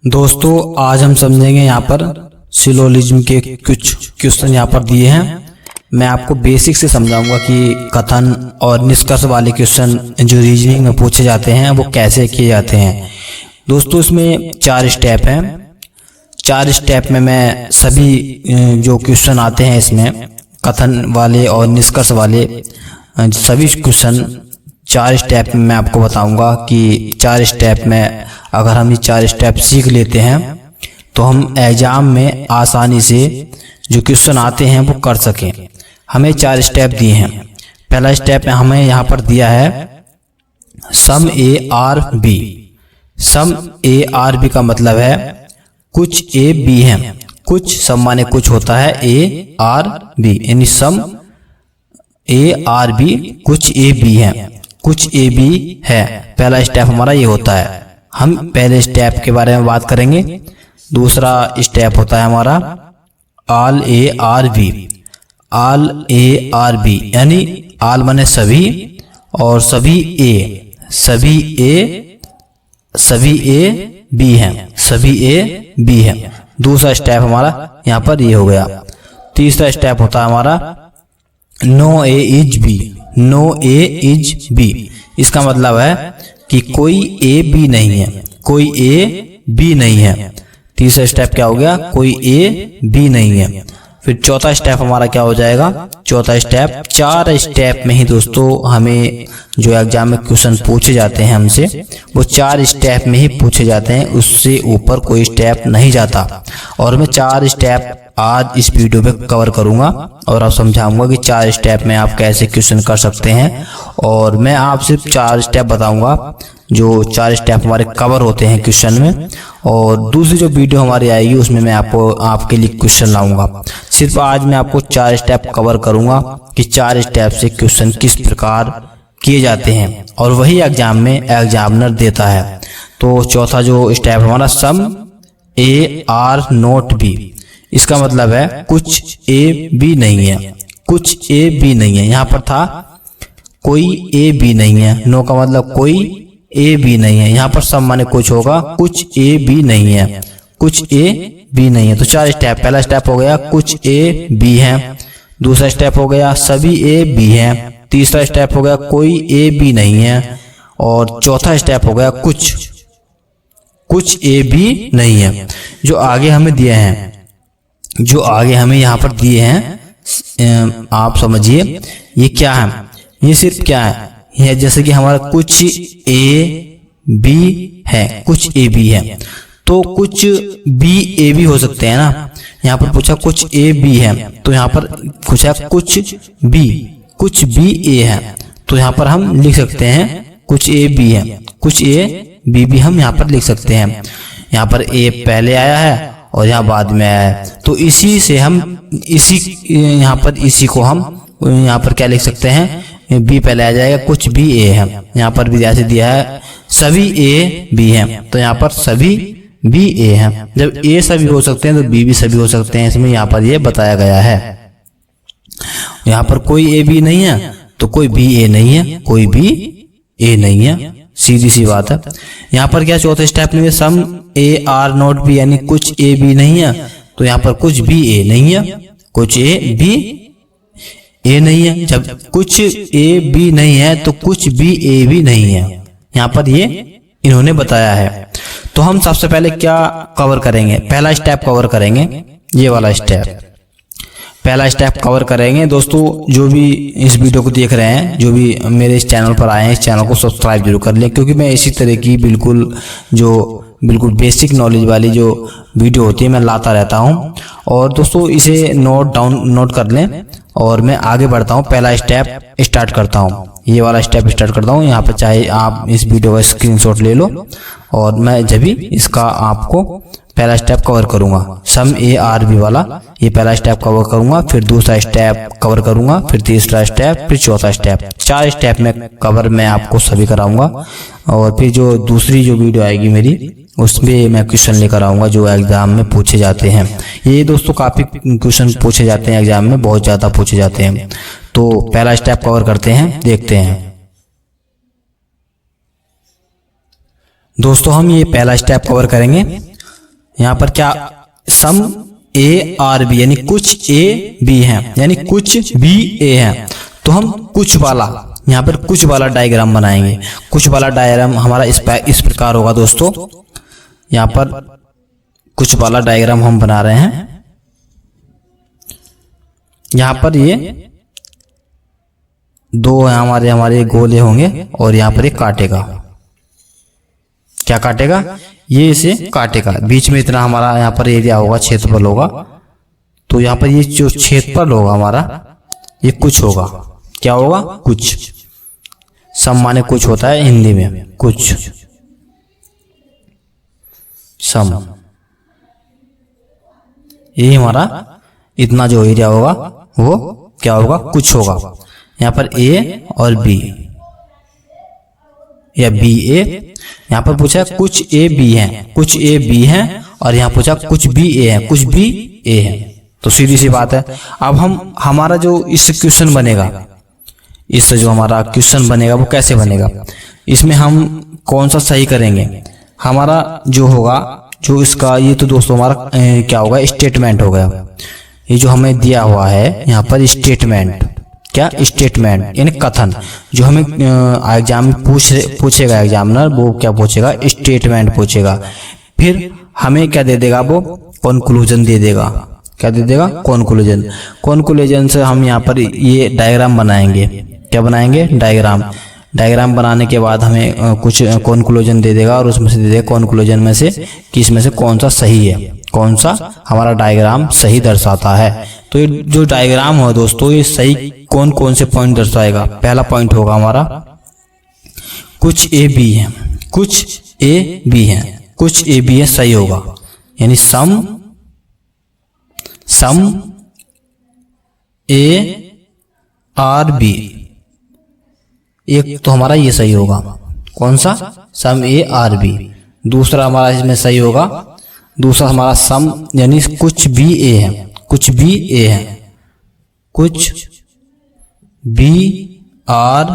दोस्तों आज हम समझेंगे यहाँ पर सिलोजिज्म के कुछ क्वेश्चन यहाँ पर दिए हैं। मैं आपको बेसिक से समझाऊंगा कि कथन और निष्कर्ष वाले क्वेश्चन जो रीजनिंग में पूछे जाते हैं वो कैसे किए जाते हैं। दोस्तों इसमें 4 स्टेप हैं। 4 स्टेप में मैं सभी जो क्वेश्चन आते हैं इसमें कथन वाले और निष्कर्ष वाले सभी क्वेश्चन 4 स्टेप में मैं आपको बताऊंगा कि 4 स्टेप में अगर हम ये 4 स्टेप सीख लेते हैं तो हम एग्जाम में आसानी से जो क्वेश्चन आते हैं वो कर सकें। हमें 4 स्टेप दिए हैं। पहला स्टेप हमें यहाँ पर दिया है some A are B. Some A are B का मतलब है कुछ ए बी है। कुछ सम माने कुछ होता है ए आर बी, यानी सम ए आर बी कुछ ए बी है, कुछ ए बी है। पहला स्टेप हमारा ये होता है। हम पहले स्टेप के बारे में बात करेंगे। दूसरा स्टेप होता है हमारा all A are B. All A are B यानी ऑल माने सभी और सभी ए, सभी ए बी हैं, सभी ए बी हैं। दूसरा स्टेप हमारा यहाँ पर ये हो गया। तीसरा स्टेप होता है हमारा no A is B. No A is B इसका मतलब है कि कोई ए बी नहीं है, कोई ए बी नहीं है। तीसरा स्टेप क्या हो गया? कोई ए बी नहीं है। फिर चौथा स्टेप हमारा क्या हो जाएगा? चौथा स्टेप 4 स्टेप में ही दोस्तों हमें जो एग्जाम में क्वेश्चन पूछे जाते हैं हमसे वो 4 स्टेप में ही पूछे जाते हैं, उससे ऊपर कोई स्टेप नहीं जाता। और मैं 4 स्टेप आज इस वीडियो में कवर करूंगा और आप समझाऊंगा कि 4 स्टेप में आप कैसे क्वेश्चन कर सकते हैं। और मैं आपसे 4 स्टेप बताऊंगा जो 4 स्टेप हमारे कवर होते हैं क्वेश्चन में। और दूसरी जो वीडियो हमारी आएगी उसमें मैं आपके लिए क्वेश्चन लाऊंगा। सिर्फ आज मैं आपको 4 स्टेप कवर करूंगा कि 4 स्टेप से क्वेश्चन किस प्रकार किए जाते हैं और वही एग्जाम में एग्जामिनर देता है। तो चौथा जो स्टेप हमारा सम ए आर नॉट बी। इसका मतलब है कुछ ए बी नहीं है, कुछ ए बी नहीं है। यहाँ पर था कोई ए बी नहीं है। नो का मतलब कोई ए बी नहीं है। यहाँ पर सम माने कुछ होगा, कुछ ए बी नहीं है, कुछ ए बी नहीं है। तो 4 स्टेप। पहला स्टेप हो गया कुछ ए बी है। दूसरा स्टेप हो गया सभी ए बी है। तीसरा स्टेप हो गया कोई ए बी नहीं है। और चौथा स्टेप हो गया कुछ ए बी नहीं है। जो आगे हमें दिए हैं, जो आगे हमें यहाँ पर दिए हैं, आप समझिए ये क्या है। ये सिर्फ क्या है? ये जैसे कि हमारा कुछ ए बी है, कुछ ए बी है, तो कुछ बी ए बी हो सकते हैं ना। यहाँ पर पूछा कुछ ए बी है तो यहाँ पर पूछा कुछ बी ए है, तो यहाँ पर हम लिख सकते हैं कुछ ए बी है, कुछ ए बी भी हम यहाँ पर लिख सकते हैं। यहाँ पर ए पहले आया है और यहाँ बाद में आया है, तो इसी से हम यहाँ को हम यहाँ पर क्या लिख सकते हैं? बी पहले आ जाएगा, कुछ बी ए है। यहाँ पर भी जैसे दिया है सभी ए बी हैं, तो यहाँ पर सभी बी ए हैं। जब ए सभी हो सकते हैं तो बी भी सभी हो सकते हैं। इसमें यहाँ पर ये बताया गया है। यहाँ पर कोई ए बी नहीं है तो कोई बी ए नहीं है, कोई बी ए नहीं है। सीधी सी बात है। यहाँ पर क्या चौथे स्टेप में सम ए आर नॉट बी यानी कुछ ए बी नहीं है, तो यहाँ पर कुछ बी ए नहीं है, कुछ ए बी ए नहीं है। जब कुछ ए बी नहीं है तो कुछ बी ए भी नहीं है। यहाँ पर ये इन्होंने बताया है। तो हम सबसे पहले क्या कवर करेंगे? पहला स्टेप कवर करेंगे, ये वाला स्टेप। पहला स्टेप कवर करेंगे। दोस्तों जो भी इस वीडियो को देख रहे हैं, जो भी मेरे इस चैनल पर आए हैं, इस चैनल को सब्सक्राइब जरूर कर लें, क्योंकि मैं इसी तरह की बिल्कुल बेसिक नॉलेज वाली जो वीडियो होती है मैं लाता रहता हूं। और दोस्तों इसे नोट कर लें और मैं आगे बढ़ता हूं। पहला स्टेप स्टार्ट करता हूं, ये वाला स्टेप स्टार्ट करता हूं। यहाँ पर चाहे आप इस वीडियो का स्क्रीनशॉट ले लो और मैं जब भी इसका आपको पहला स्टेप कवर करूंगा, सम ए आर बी वाला, ये पहला स्टेप कवर करूंगा, फिर दूसरा स्टेप कवर करूंगा, फिर तीसरा स्टेप, फिर चौथा स्टेप। 4 स्टेप में कवर मैं आपको सभी कराऊंगा। और फिर जो दूसरी जो वीडियो आएगी मेरी उसमें मैं क्वेश्चन लेकर आऊंगा जो एग्जाम में पूछे जाते हैं। ये दोस्तों काफी क्वेश्चन पूछे जाते हैं एग्जाम में, बहुत ज्यादा पूछे जाते हैं। तो पहला स्टेप कवर करते हैं, देखते हैं। दोस्तों हम ये पहला स्टेप कवर करेंगे। यहाँ पर क्या सम ए आर बी यानी कुछ ए बी है, यानी कुछ बी ए है। तो हम कुछ वाला, यहाँ पर कुछ वाला डायग्राम बनाएंगे। कुछ वाला डायग्राम हमारा इस प्रकार होगा दोस्तों। यहाँ पर कुछ वाला डायग्राम हम बना रहे हैं। यहाँ पर ये दो हमारे गोले होंगे और यहाँ पर ये काटेगा। क्या काटेगा? ये इसे काटेगा। बीच में इतना हमारा यहाँ पर एरिया होगा, क्षेत्रफल होगा। तो यहाँ पर ये जो क्षेत्रफल होगा हमारा, ये कुछ होगा। क्या होगा? कुछ। सम माने कुछ होता है हिंदी में, कुछ सम। ये हमारा इतना जो एरिया होगा वो क्या होगा? कुछ होगा। यहाँ पर ए और बी या बी ए, यहाँ पर पूछा कुछ ए बी है, कुछ ए बी है, और यहाँ पूछा कुछ बी ए है, कुछ बी ए है। तो सीधी सी बात है। अब हमारा जो इस क्वेश्चन बनेगा, इससे जो हमारा क्वेश्चन बनेगा वो कैसे बनेगा? इसमें हम कौन सा सही करेंगे? हमारा जो होगा, जो इसका ये तो दोस्तों हमारा क्या होगा? स्टेटमेंट हो गया। ये जो हमें दिया हुआ है यहाँ पर स्टेटमेंट, क्या? स्टेटमेंट यानी कथन। जो हमें एग्जाम में पूछेगा एग्जामिनर, वो क्या पूछेगा? स्टेटमेंट पूछेगा। फिर हमें क्या दे देगा? वो कंक्लूजन दे देगा। क्या दे देगा? कंक्लूजन। कंक्लूजन से हम यहाँ पर ये डायग्राम बनाएंगे। क्या बनाएंगे? डायग्राम। डायग्राम बनाने के बाद हमें कुछ कंक्लूजन दे देगा, और उसमें से दे देगा कंक्लूजन में से कि इसमें से कौन सा सही है, कौन सा हमारा डायग्राम सही दर्शाता है। तो ये जो डायग्राम हो दोस्तों, ये सही कौन कौन से पॉइंट दर्शाएगा? पहला पॉइंट होगा हमारा कुछ ए बी है, कुछ ए बी है, कुछ ए बी है, सही होगा। यानी सम ए आर बी, एक तो हमारा ये सही होगा। कौन सा? सम ए आर बी। दूसरा हमारा इसमें सही होगा, दूसरा हमारा सम यानी कुछ बी ए है, कुछ बी ए है, कुछ बी आर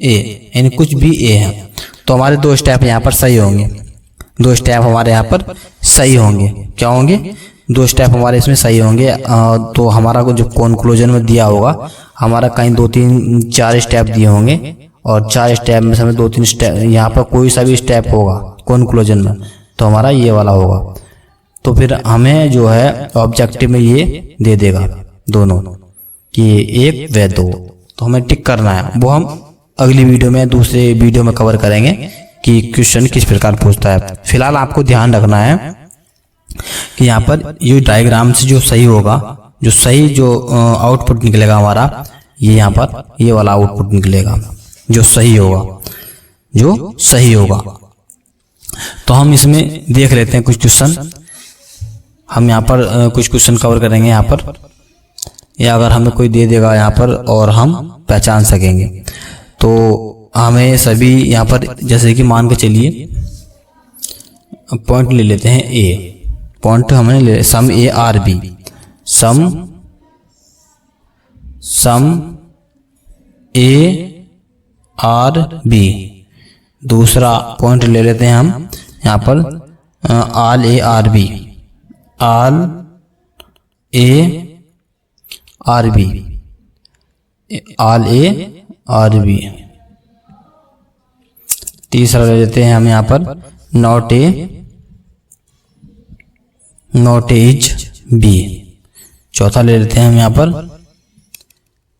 ए यानी कुछ बी ए है। तो हमारे दो स्टेप यहाँ पर सही होंगे। दो स्टेप हमारे यहाँ पर सही होंगे। क्या होंगे? दो स्टेप हमारे इसमें सही होंगे। तो हमारा को जो कंक्लूजन में दिया होगा, हमारा कहीं 2-3-4 स्टेप दिए होंगे, और 4 स्टेप में से हमें 2-3 स्टेप, यहाँ पर कोई सा भी स्टेप होगा कंक्लूजन में तो हमारा ये वाला होगा। तो फिर हमें जो है ऑब्जेक्टिव में ये दे देगा दोनों, कि 1 व 2। तो हमें टिक करना है। वो हम अगली वीडियो में, दूसरे वीडियो में कवर करेंगे कि क्वेश्चन किस प्रकार पूछता है। फिलहाल आपको ध्यान रखना है कि यहाँ पर ये डायग्राम से जो सही होगा, जो सही जो आउटपुट निकलेगा हमारा, ये यहाँ पर ये वाला आउटपुट निकलेगा जो सही होगा, जो सही होगा। तो हम इसमें देख लेते हैं कुछ क्वेश्चन। हम यहाँ पर कुछ क्वेश्चन कवर करेंगे यहाँ पर, या अगर हमें कोई दे देगा यहाँ पर और हम पहचान सकेंगे। तो हमें सभी यहाँ पर, जैसे कि मान के चलिए पॉइंट ले लेते हैं ए। पॉइंट हमें ले some A are B, some A are B. दूसरा पॉइंट ले लेते हैं हम यहाँ पर all A are B, all A are B, all A are B. तीसरा ले लेते हैं हम यहाँ पर नॉट ए इज बी। चौथा ले लेते हैं हम यहाँ पर,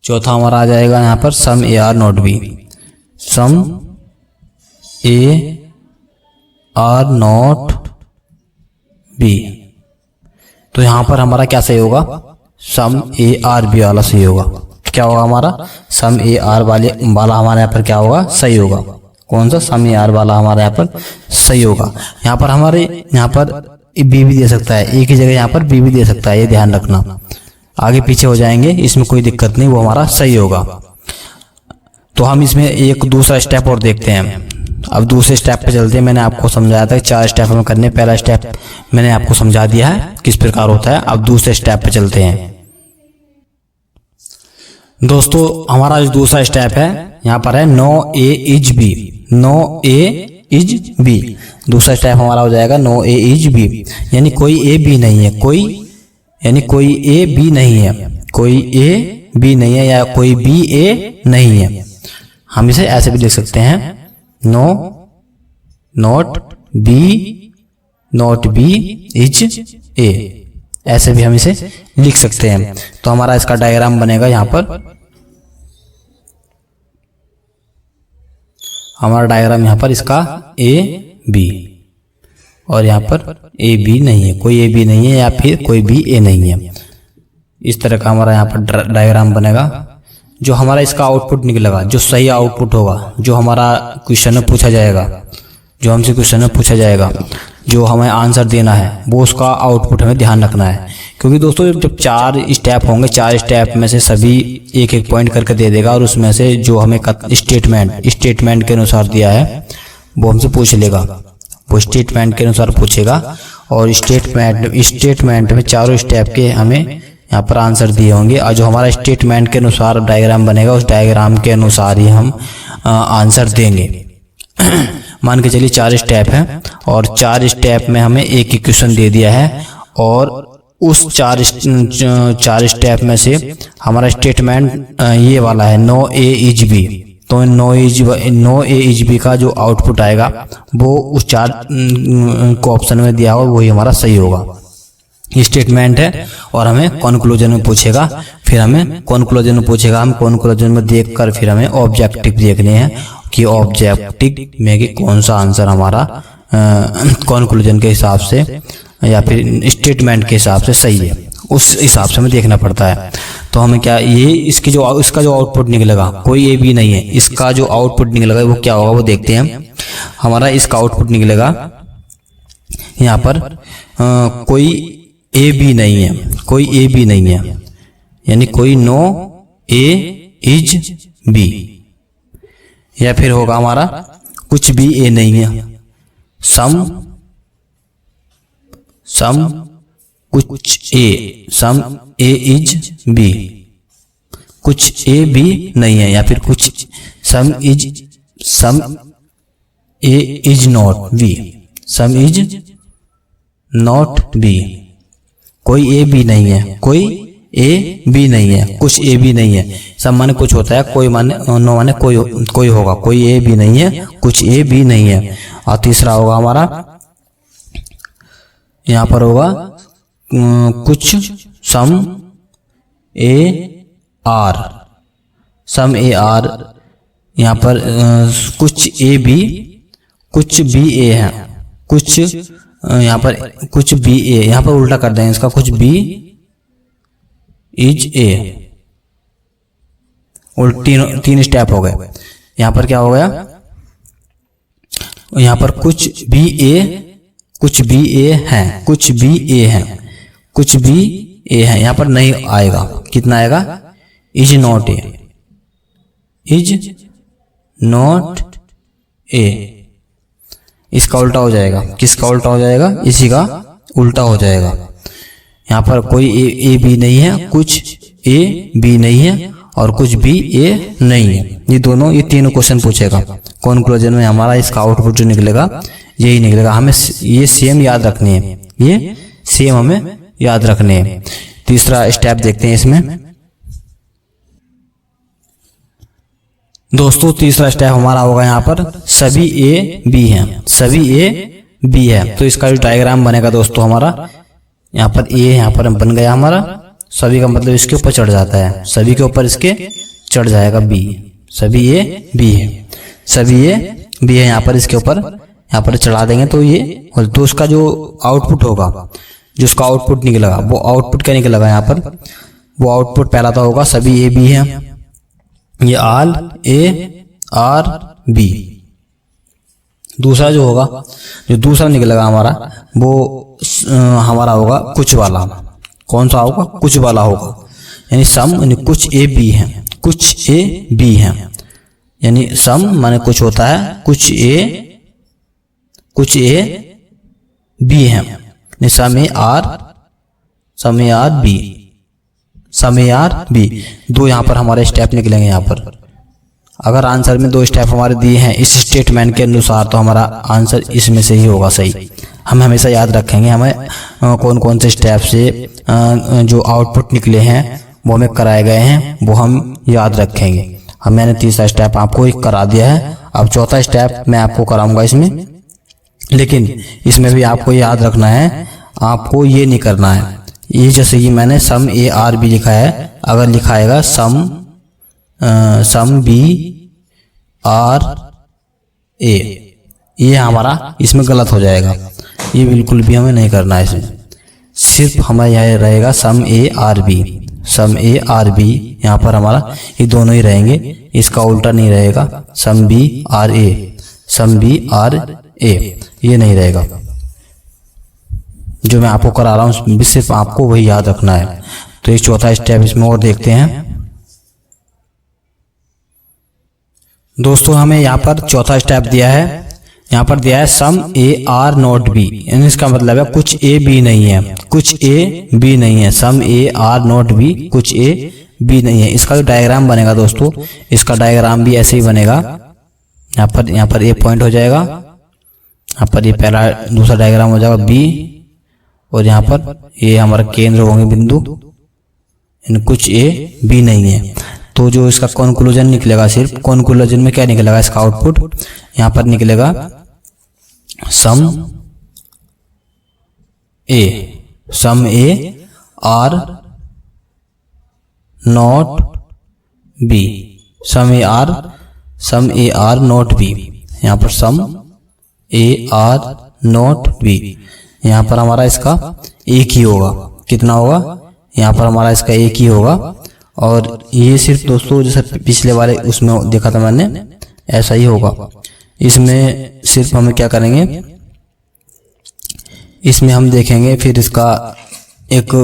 चौथा हमारा आ जाएगा यहाँ पर some A are not B, some A are not B. तो यहाँ पर हमारा क्या सही होगा? सम ए आर बी वाला सही होगा। क्या होगा हमारा? सम ए आर वाला हमारे यहाँ पर क्या होगा? सही होगा। कौन सा? सम ए आर वाला हमारे यहाँ पर सही होगा। यहाँ पर हमारे यहाँ पर बी भी दे सकता है, एक ही जगह यहाँ पर बी भी दे सकता है, ये ध्यान रखना। आगे पीछे हो जाएंगे, इसमें कोई दिक्कत नहीं, वो हमारा सही होगा। तो हम इसमें एक दूसरा स्टेप और देखते हैं। अब दूसरे स्टेप पे चलते हैं। मैंने आपको समझाया था 4 स्टेप हमें करने। पहला स्टेप मैंने आपको समझा दिया है किस प्रकार होता है। अब दूसरे स्टेप पे चलते हैं। दोस्तों हमारा जो दूसरा स्टेप है यहाँ पर है no A is B, no A is B. दूसरा स्टेप हमारा हो जाएगा नो ए इज बी, यानी कोई ए बी नहीं है, कोई ए बी नहीं है, कोई ए बी नहीं है या कोई बी ए नहीं है। हम इसे ऐसे भी लिख सकते हैं no not B is A, ऐसे भी हम इसे लिख सकते हैं। तो हमारा इसका डायग्राम बनेगा यहाँ पर, हमारा डायग्राम यहाँ पर इसका ए बी, और यहाँ पर ए बी नहीं है, कोई ए बी नहीं है या फिर कोई बी ए नहीं है। इस तरह का हमारा यहाँ पर डायग्राम बनेगा। जो हमारा इसका आउटपुट निकलेगा, जो सही आउटपुट होगा, जो हमारा क्वेश्चन में पूछा जाएगा, जो हमसे क्वेश्चन में पूछा जाएगा, जो हमें आंसर देना है, वो उसका आउटपुट हमें ध्यान रखना है। क्योंकि दोस्तों जब 4 स्टेप होंगे, 4 स्टेप में से सभी एक एक पॉइंट करके दे देगा, और उसमें से जो हमें स्टेटमेंट के अनुसार दिया है वो हमसे पूछ लेगा, वो स्टेटमेंट के अनुसार पूछेगा। और स्टेटमेंट में चारों स्टेप के हमें यहाँ पर आंसर दिए होंगे, और जो हमारा स्टेटमेंट के अनुसार डायग्राम बनेगा, उस डायग्राम के अनुसार ही हम आंसर देंगे। मान के चलिए 4 स्टेप हैं, और 4 स्टेप में हमें एक ही क्वेश्चन दे दिया है, और उस 4 स्टेप में से हमारा स्टेटमेंट ये वाला है नो ए इज बी। तो नो ए इज बी का जो आउटपुट आएगा वो उस 4 को ऑप्शन में दिया होगा, वही हमारा सही होगा। ये स्टेटमेंट है, और हमें कॉन्क्लूजन में पूछेगा, फिर हमें कॉन्क्लूजन में पूछेगा, हम कॉन्क्लूजन में देखकर फिर हमें ऑब्जेक्टिव देखने हैं कि ऑब्जेक्टिव में कि कौन सा आंसर हमारा कॉन्क्लूजन के हिसाब से या फिर स्टेटमेंट के हिसाब से सही है, उस हिसाब से हमें देखना पड़ता है। तो हमें क्या ये इसका जो आउटपुट निकलेगा, कोई ए बी नहीं है, इसका जो आउटपुट निकलेगा वो क्या होगा वो देखते हैं। हमारा इसका आउटपुट निकलेगा यहाँ पर कोई ए बी नहीं है, कोई ए बी नहीं है, यानी कोई नो ए इज बी, या फिर होगा हमारा कुछ भी ए नहीं है, सम ए इज बी, कुछ ए बी नहीं है, या फिर कुछ some A is not B, some is not B, कोई ए बी नहीं है, कोई ए बी नहीं है, कुछ ए बी नहीं है। सब माने कुछ होता है, कोई माने नो माने कोई होगा, कोई ए बी नहीं है, कुछ ए बी नहीं है। और तीसरा होगा हमारा यहाँ पर होगा कुछ सम ए आर, यहाँ पर कुछ ए बी, कुछ बी ए है, कुछ यहाँ पर कुछ बी ए, यहाँ पर उल्टा कर देंगे इसका, कुछ बी इज ए। तीन स्टेप हो गए। यहाँ पर क्या हो गया, यहाँ पर कुछ बी ए है, कुछ बी ए है, कुछ बी ए है, यहाँ पर नहीं आएगा, कितना आएगा, is not a, is not A. इसका उल्टा हो जाएगा, किसका उल्टा हो जाएगा, इसी का उल्टा हो जाएगा। यहाँ पर कोई ए बी नहीं है, कुछ ए बी नहीं है, और कुछ बी ए नहीं है। ये तीनों क्वेश्चन पूछेगा। कॉन्क्लूजन में हमारा इसका आउटपुट जो निकलेगा यही निकलेगा। हमें ये सेम याद रखनी है, ये सेम हमें याद रखने हैं। तीसरा स्टेप देखते हैं इसमें दोस्तों। तीसरा स्टेप हमारा होगा यहाँ पर सभी ए बी हैं, सभी ए बी है। तो इसका जो डायग्राम बनेगा दोस्तों हमारा, यहाँ पर ए यहाँ पर बन गया हमारा, सभी का मतलब इसके ऊपर चढ़ जाता है, सभी के ऊपर इसके चढ़ जाएगा बी, सभी ए बी है, सभी ए बी है, यहाँ पर इसके ऊपर यहाँ पर चढ़ा देंगे तो ये, तो उसका जो आउटपुट होगा, जो उसका आउटपुट निकलेगा, वो आउटपुट क्या निकलेगा यहाँ पर, वो आउटपुट पहला तो होगा सभी ए बी है, ये ऑल ए आर बी। दूसरा जो होगा, जो दूसरा निकलेगा हमारा, वो हमारा होगा कुछ वाला। कौन सा होगा, कुछ वाला होगा, यानी सम यानी कुछ ए बी है, कुछ ए बी है, यानी सम माने कुछ होता है, कुछ ए बी है, यानी some A are B, some A are B. दो यहाँ पर हमारे स्टेप निकलेंगे यहाँ पर, अगर आंसर में 2 स्टेप हमारे दिए हैं इस स्टेटमेंट के अनुसार तो हमारा आंसर इसमें से ही होगा सही। हम हमेशा याद रखेंगे हमें कौन कौन से स्टेप से जो आउटपुट निकले हैं वो हमें कराए गए हैं, वो हम याद रखेंगे। हम मैंने तीसरा स्टेप आपको करा दिया है, अब चौथा स्टेप मैं आपको कराऊंगा इसमें, लेकिन इसमें भी आपको याद रखना है, आपको ये नहीं करना है। ये जैसे कि मैंने सम ए आर बी लिखा है, अगर लिखाएगा सम बी आर ए, ये हमारा इसमें गलत हो जाएगा। ये बिल्कुल भी हमें नहीं करना है इसमें, सिर्फ हमारा यह रहेगा some A are B, some A are B. यहाँ पर हमारा ये दोनों ही रहेंगे, इसका उल्टा नहीं रहेगा some B are A, some B are A, ये नहीं रहेगा। जो मैं आपको करा रहा हूँ सिर्फ आपको वही याद रखना है। तो एक चौथा स्टेप इसमें और देखते हैं दोस्तों। हमें यहाँ पर चौथा स्टेप दिया है, यहाँ पर दिया है some A are not B, यानी इसका मतलब है कुछ ए बी नहीं है, कुछ ए बी नहीं है। Some A are not B, कुछ ए बी नहीं है। इसका जो डायग्राम बनेगा दोस्तों, इसका डायग्राम भी ऐसे ही बनेगा। यहाँ पर ए पॉइंट हो जाएगा, यहाँ पर ये पहला दूसरा डायग्राम हो जाएगा बी, और यहाँ पर ये हमारा केंद्र होंगे बिंदु, कुछ ए बी नहीं है। तो जो इसका कंक्लूजन निकलेगा, सिर्फ कंक्लूजन में क्या निकलेगा, इसका आउटपुट यहाँ पर निकलेगा some A are not B, some A are not B. यहाँ पर some A are not B, यहाँ पर हमारा इसका एक ही होगा। कितना होगा, यहाँ पर हमारा इसका एक ही होगा। और ये सिर्फ दोस्तों जैसे पिछले वाले उसमें देखा था मैंने, ऐसा ही होगा। इसमें सिर्फ हमें क्या करेंगे, इसमें हम देखेंगे फिर इसका एक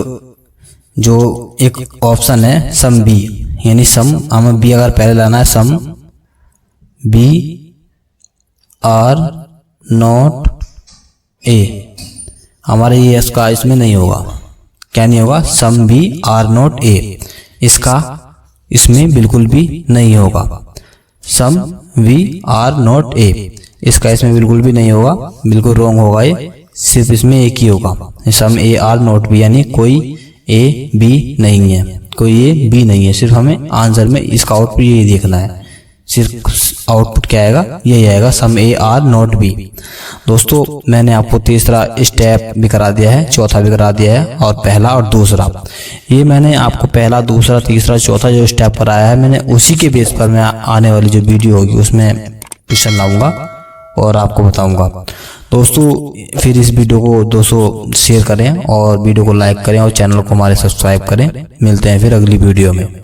ऑप्शन है सम बी, यानी सम हमें बी अगर पहले लाना है, some B are not A, हमारे ये इसका इसमें नहीं होगा। क्या नहीं होगा, some B are not A, इसका इसमें बिल्कुल भी नहीं होगा। Some V are not A, इसका इसमें बिल्कुल भी नहीं होगा, बिल्कुल रॉन्ग होगा। ये सिर्फ इसमें एक ही होगा, सम ए आर नॉट बी, यानी कोई ए बी नहीं है, कोई ए बी नहीं है। सिर्फ हमें आंसर में इसका आउटपुट यही देखना है, सिर्फ आउटपुट क्या आएगा, यही आएगा सम ए आर नॉट बी। दोस्तों मैंने आपको तीसरा स्टेप भी करा दिया है, चौथा भी करा दिया है, और पहला और दूसरा। ये मैंने आपको पहला, दूसरा, तीसरा, चौथा जो स्टेप कराया है, मैंने उसी के बेस पर मैं आने वाली जो वीडियो होगी उसमें क्वेश्चन लाऊंगा और आपको बताऊंगा। दोस्तों फिर इस वीडियो को दोस्तों शेयर करें और वीडियो को लाइक करें और चैनल को हमारे सब्सक्राइब करें। मिलते हैं फिर अगली वीडियो में।